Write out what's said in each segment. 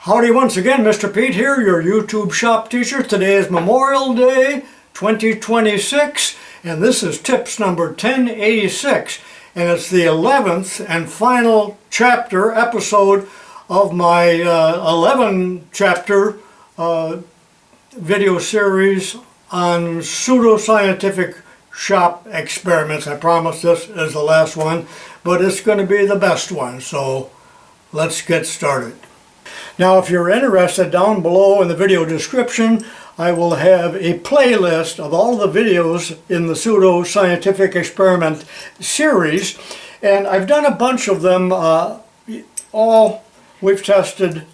Howdy once again, Mr. Pete here, your YouTube shop teacher. Today is Memorial Day 2026, and this is tips number 1086, and it's the 11th and final episode of my 11 chapter video series on pseudoscientific shop experiments. I promise this is the last one, but it's going to be the best one, so let's get started. Now, if you're interested, down below in the video description, I will have a playlist of all the videos in the pseudo-scientific experiment series, and I've done a bunch of them. We've tested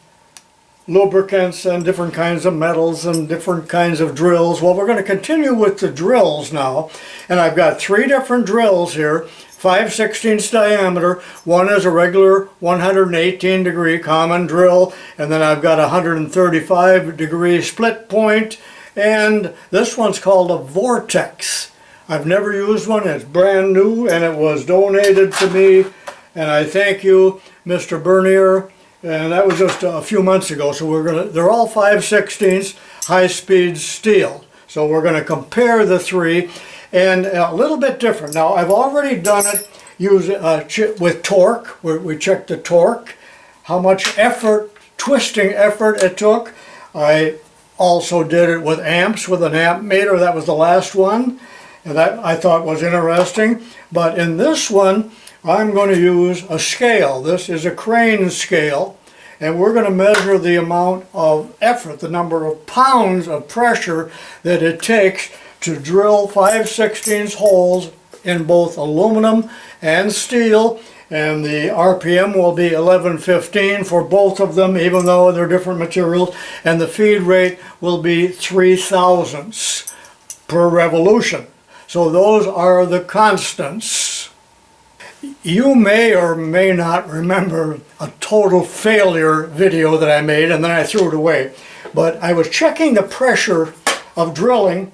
lubricants and different kinds of metals and different kinds of drills. Well, we're going to continue with the drills now, and I've got 3 different drills here. 5/16 diameter. One is a regular 118 degree common drill, and then I've got a 135 degree split point, and this one's called a vortex. I've never used one. It's brand new, and it was donated to me, and I thank you, Mr. Bernier, and that was just a few months ago. So they're all 5/16 high-speed steel. So we're going to compare the 3. And a little bit different. Now, I've already done it with torque. We checked the torque, how much twisting effort it took. I also did it with amps, with an amp meter. That was the last one, and that I thought was interesting. But in this one, I'm going to use a scale. This is a crane scale, and we're going to measure the amount of effort, the number of pounds of pressure that it takes to drill 5/16 holes in both aluminum and steel, and the RPM will be 1115 for both of them, even though they're different materials, and the feed rate will be 3 thousandths per revolution. So those are the constants. You may or may not remember a total failure video that I made, and then I threw it away. But I was checking the pressure of drilling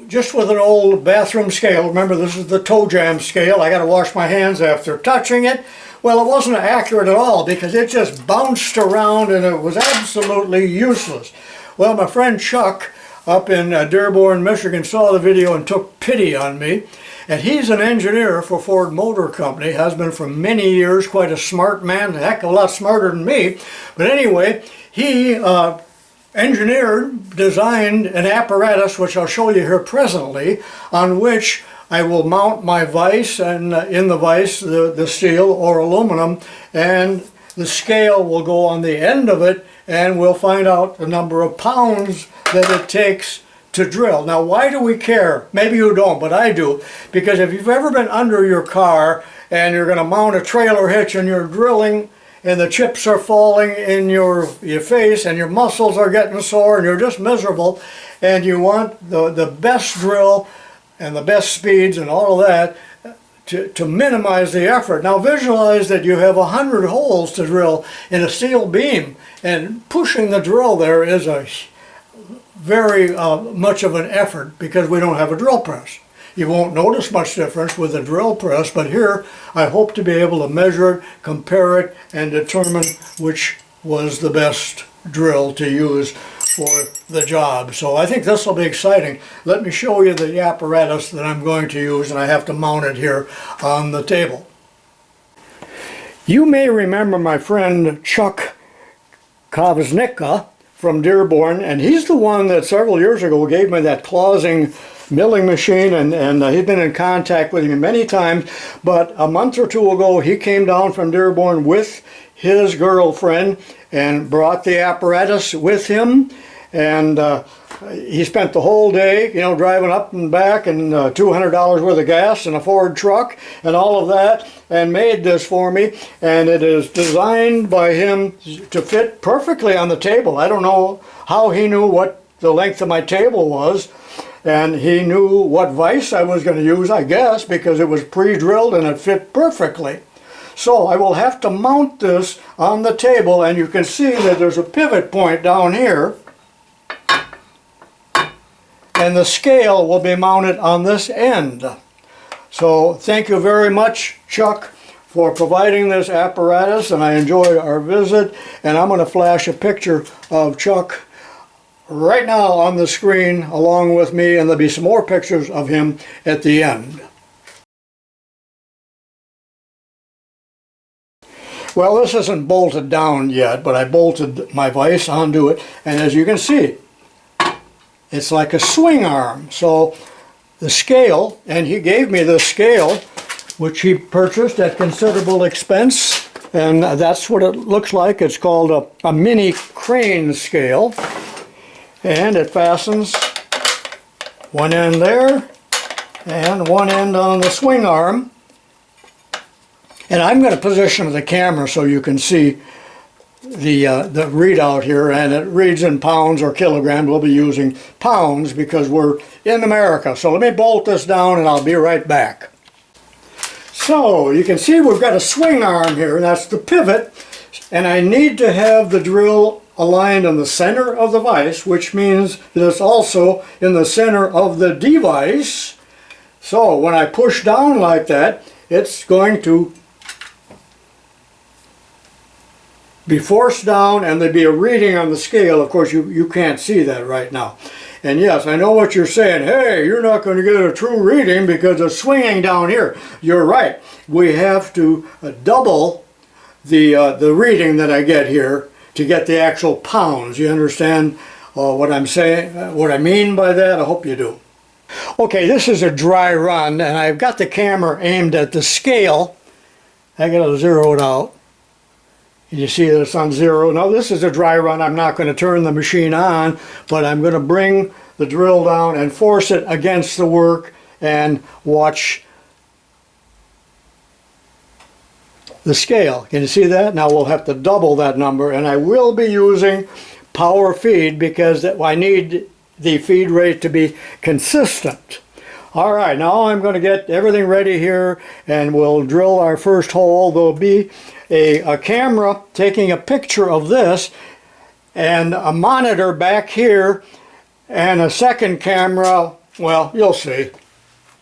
just with an old bathroom scale. Remember, this is the toe jam scale. I got to wash my hands after touching it. Well, it wasn't accurate at all because it just bounced around and it was absolutely useless. Well, my friend Chuck up in Dearborn, Michigan saw the video and took pity on me. And he's an engineer for Ford Motor Company, has been for many years, quite a smart man, a heck of a lot smarter than me. But anyway, he designed an apparatus, which I'll show you here presently, on which I will mount my vise, and in the vise the steel or aluminum, and the scale will go on the end of it, and we'll find out the number of pounds that it takes to drill. Now, why do we care? Maybe you don't, but I do, because if you've ever been under your car and you're going to mount a trailer hitch and you're drilling, and the chips are falling in your face, and your muscles are getting sore, and you're just miserable, and you want the best drill and the best speeds and all of that to minimize the effort. Now visualize that you have 100 holes to drill in a steel beam, and pushing the drill there is a very much of an effort because we don't have a drill press. You won't notice much difference with a drill press, but here I hope to be able to measure it, compare it, and determine which was the best drill to use for the job. So I think this will be exciting. Let me show you the apparatus that I'm going to use, and I have to mount it here on the table. You may remember my friend Chuck Kovznicka from Dearborn, and he's the one that several years ago gave me that Clausing milling machine, and he's been in contact with me many times. But a month or 2 ago, he came down from Dearborn with his girlfriend and brought the apparatus with him, and he spent the whole day, driving up and back, and $200 worth of gas in a Ford truck and all of that, and made this for me. And it is designed by him to fit perfectly on the table. I don't know how he knew what the length of my table was, and he knew what vise I was going to use, I guess, because it was pre-drilled and it fit perfectly. So I will have to mount this on the table, and you can see that there's a pivot point down here, and the scale will be mounted on this end. So thank you very much, Chuck, for providing this apparatus, and I enjoyed our visit. And I'm going to flash a picture of Chuck right now on the screen along with me, and there'll be some more pictures of him at the end. Well, this isn't bolted down yet, but I bolted my vise onto it, and as you can see, it's like a swing arm. So the scale, and he gave me the scale, which he purchased at considerable expense, and that's what it looks like. It's called a mini crane scale, and it fastens one end there and one end on the swing arm. And I'm going to position the camera so you can see the readout here, and it reads in pounds or kilograms. We'll be using pounds because we're in America. So let me bolt this down and I'll be right back. So you can see we've got a swing arm here, and that's the pivot, and I need to have the drill aligned in the center of the vise, which means that it's also in the center of the device. So when I push down like that, it's going to be forced down, and there'd be a reading on the scale. Of course, you can't see that right now. And yes, I know what you're saying. Hey, you're not going to get a true reading because it's swinging down here. You're right. We have to double the reading that I get here to get the actual pounds. You understand what I'm saying? What I mean by that? I hope you do. Okay, this is a dry run, and I've got the camera aimed at the scale. I got to zero it out. You see that it's on zero. Now this is a dry run. I'm not going to turn the machine on, but I'm going to bring the drill down and force it against the work and watch the scale. Can you see that? Now we'll have to double that number, and I will be using power feed because I need the feed rate to be consistent. All right, now I'm going to get everything ready here, and we'll drill our first hole. There'll be a camera taking a picture of this, and a monitor back here, and a second camera. Well, you'll see.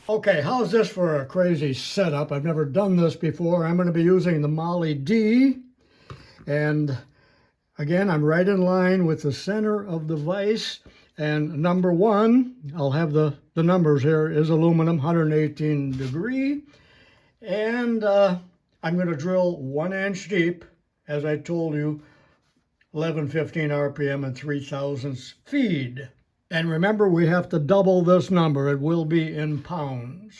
Okay, how's this for a crazy setup? I've never done this before. I'm going to be using the Molly D, and again, I'm right in line with the center of the vise. And number one, I'll have the numbers here, is aluminum, 118 degree. And I'm going to drill 1 inch deep, as I told you, 1115 RPM and 3,000 feed. And remember, we have to double this number. It will be in pounds.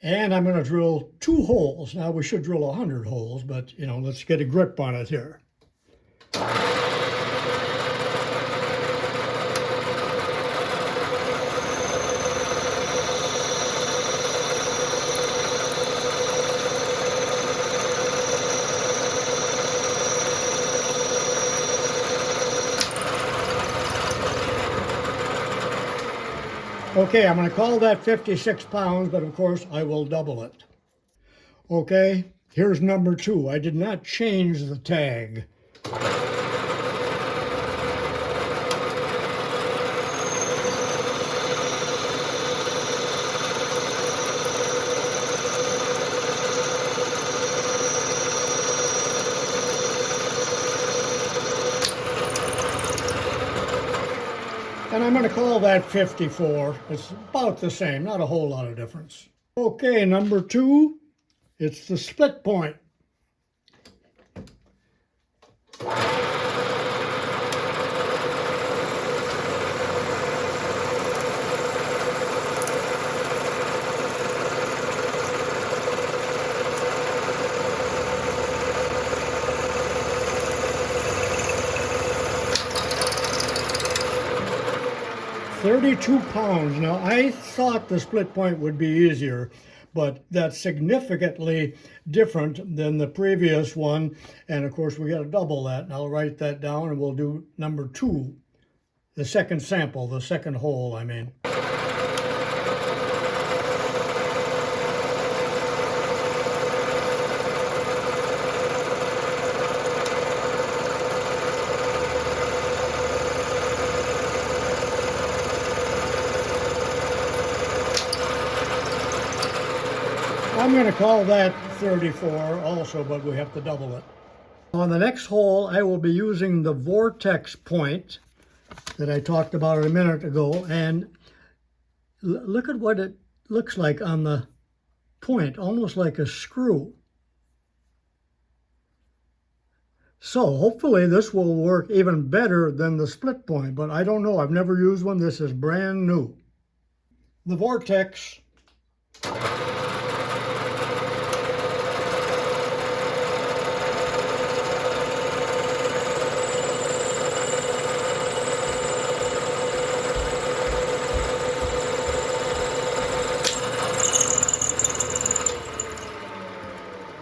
And I'm going to drill 2 holes. Now, we should drill 100 holes, but, you know, let's get a grip on it here. Okay, I'm going to call that 56 pounds, but of course I will double it. Okay, here's number 2. I did not change the tag. 'And I'm going to call that 54. It's about the same, not a whole lot of difference. Okay, number 2, it's the split point. £32. Now, I thought the split point would be easier, but that's significantly different than the previous one. And of course, we got to double that. And I'll write that down, and we'll do number 2, the second sample, the second hole, I mean. I'm going to call that 34 also, but we have to double it. On the next hole, I will be using the vortex point that I talked about a minute ago, and look at what it looks like on the point, almost like a screw. So hopefully this will work even better than the split point, but I don't know. I've never used one. This is brand new. The vortex.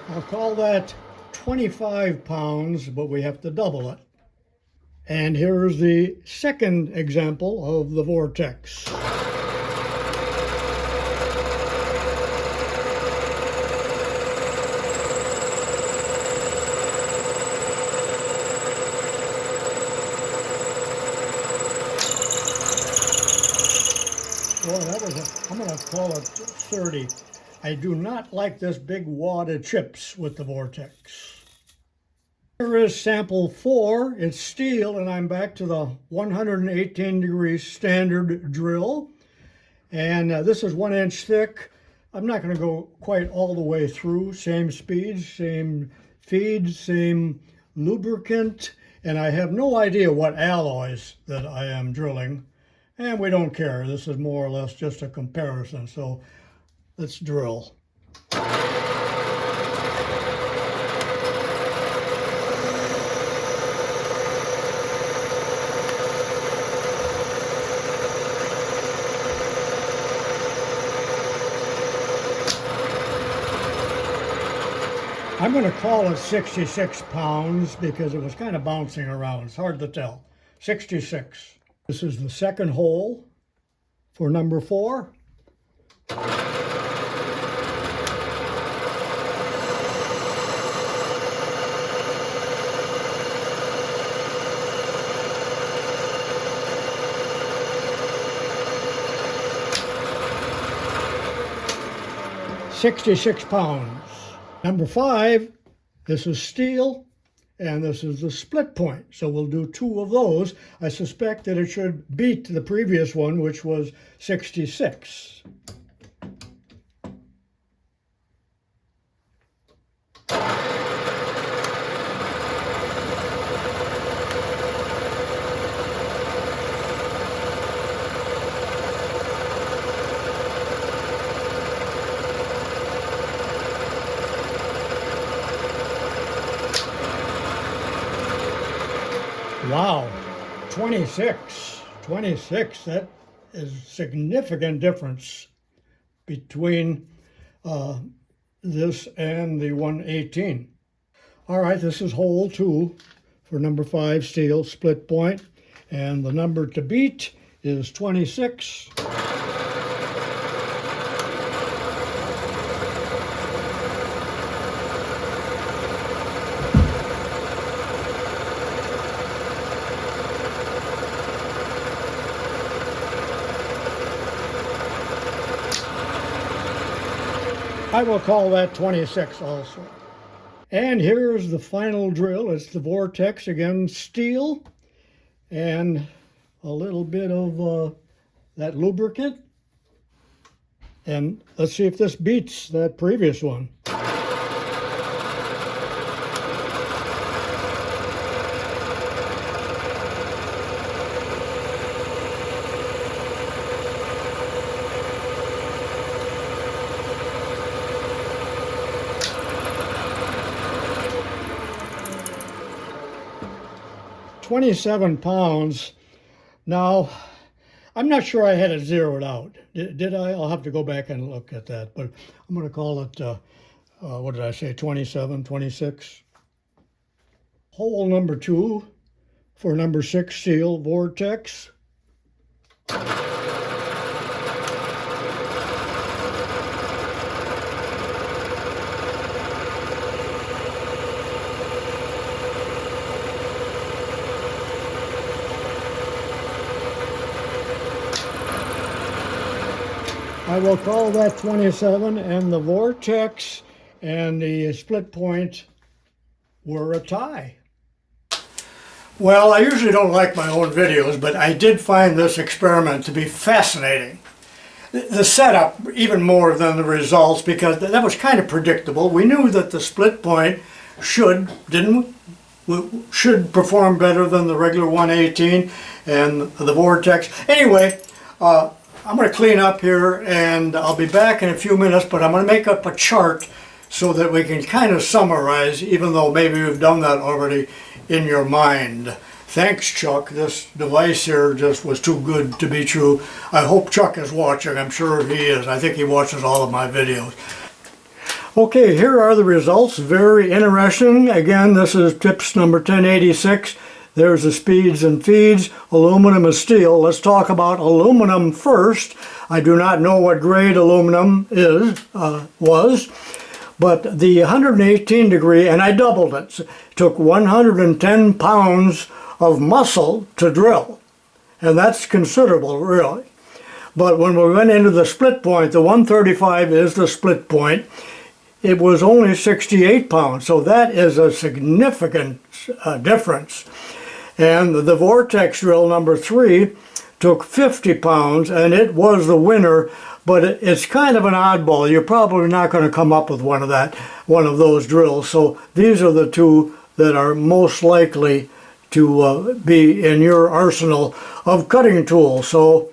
I'll call that 25 pounds, but we have to double it. And here's the second example of the vortex. Boy, I'm going to call it 30. I do not like this big wad of chips with the vortex. Here is sample 4. It's steel, and I'm back to the 118-degree standard drill. And this is 1 inch thick. I'm not going to go quite all the way through. Same speeds, same feed, same lubricant. And I have no idea what alloys that I am drilling. And we don't care. This is more or less just a comparison. So let's drill. I'm going to call it 66 pounds because it was kind of bouncing around. It's hard to tell. 66. This is the second hole for number 4. £66. Number 5, this is steel, and this is the split point. So we'll do 2 of those. I suspect that it should beat the previous one, which was 66. Wow, 26, that is a significant difference between this and the 118. All right, this is hole 2 for number 5 steel split point, and the number to beat is 26. I will call that 26 also. And here's the final drill. It's the vortex, again, steel, and a little bit of that lubricant. And let's see if this beats that previous one. £27. Now, I'm not sure I had it zeroed out. Did I? I'll have to go back and look at that. But I'm going to call it, what did I say, 27, 26. Hole number 2 for number 6 steel vortex. I will call that 27, and the vortex and the split point were a tie. Well, I usually don't like my own videos, but I did find this experiment to be fascinating. The setup even more than the results, because that was kind of predictable. We knew that the split point should perform better than the regular 118 and the vortex. Anyway, I'm going to clean up here and I'll be back in a few minutes, but I'm going to make up a chart so that we can kind of summarize, even though maybe you've done that already in your mind. Thanks, Chuck. This device here just was too good to be true. I hope Chuck is watching. I'm sure he is. I think he watches all of my videos. Okay, here are the results. Very interesting. Again, this is tips number 1086. There's the speeds and feeds, aluminum and steel. Let's talk about aluminum first. I do not know what grade aluminum was, but the 118 degree, and I doubled it, took 110 pounds of muscle to drill. And that's considerable, really. But when we went into the split point, the 135 is the split point, it was only 68 pounds. So that is a significant difference. And the vortex drill number 3 took 50 pounds, and it was the winner, but it's kind of an oddball. You're probably not going to come up with one of those drills. So these are the two that are most likely to be in your arsenal of cutting tools. So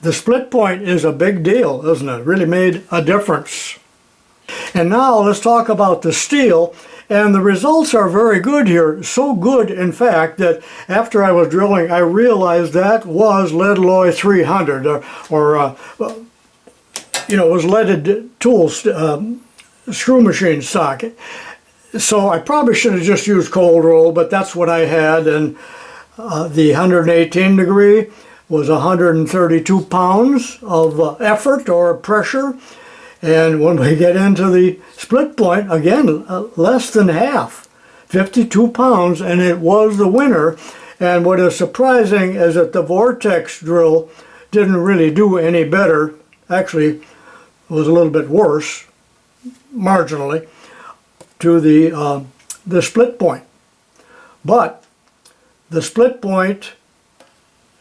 the split point is a big deal, isn't it? It really made a difference. And now let's talk about the steel. And the results are very good here. So good, in fact, that after I was drilling, I realized that was lead alloy 300, it was leaded tools, screw machine stock. So I probably should have just used cold roll, but that's what I had. And the 118 degree was 132 pounds of effort or pressure. And when we get into the split point, again, less than half, 52 pounds, and it was the winner. And what is surprising is that the vortex drill didn't really do any better. Actually, it was a little bit worse, marginally, to the split point. But the split point,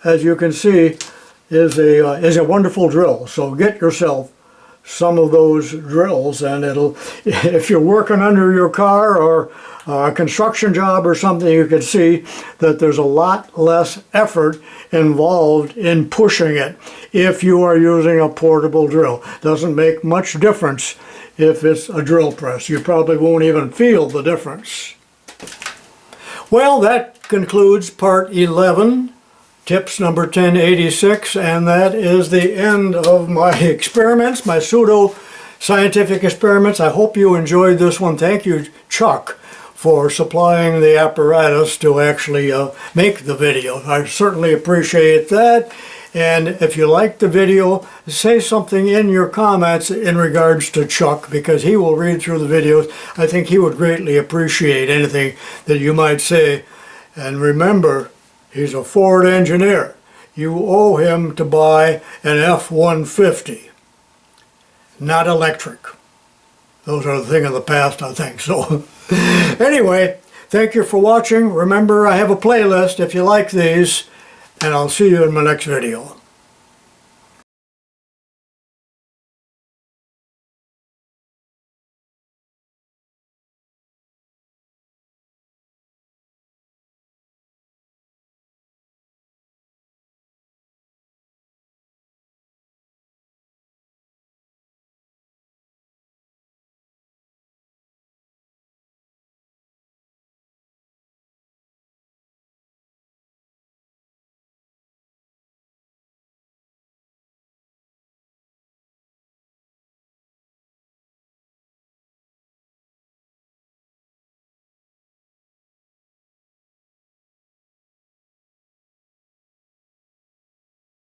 as you can see, is a wonderful drill. So get yourself some of those drills, and if you're working under your car or a construction job or something, you can see that there's a lot less effort involved in pushing it if you are using a portable drill. Doesn't make much difference if it's a drill press. You probably won't even feel the difference. Well, that concludes part 11. Tips number 1086, and that is the end of my experiments, my pseudo-scientific experiments. I hope you enjoyed this one. Thank you, Chuck, for supplying the apparatus to actually make the video. I certainly appreciate that. And if you liked the video, say something in your comments in regards to Chuck, because he will read through the videos. I think he would greatly appreciate anything that you might say. And remember, he's a Ford engineer. You owe him to buy an F-150, not electric. Those are the thing of the past, I think. So anyway, thank you for watching. Remember, I have a playlist if you like these, and I'll see you in my next video.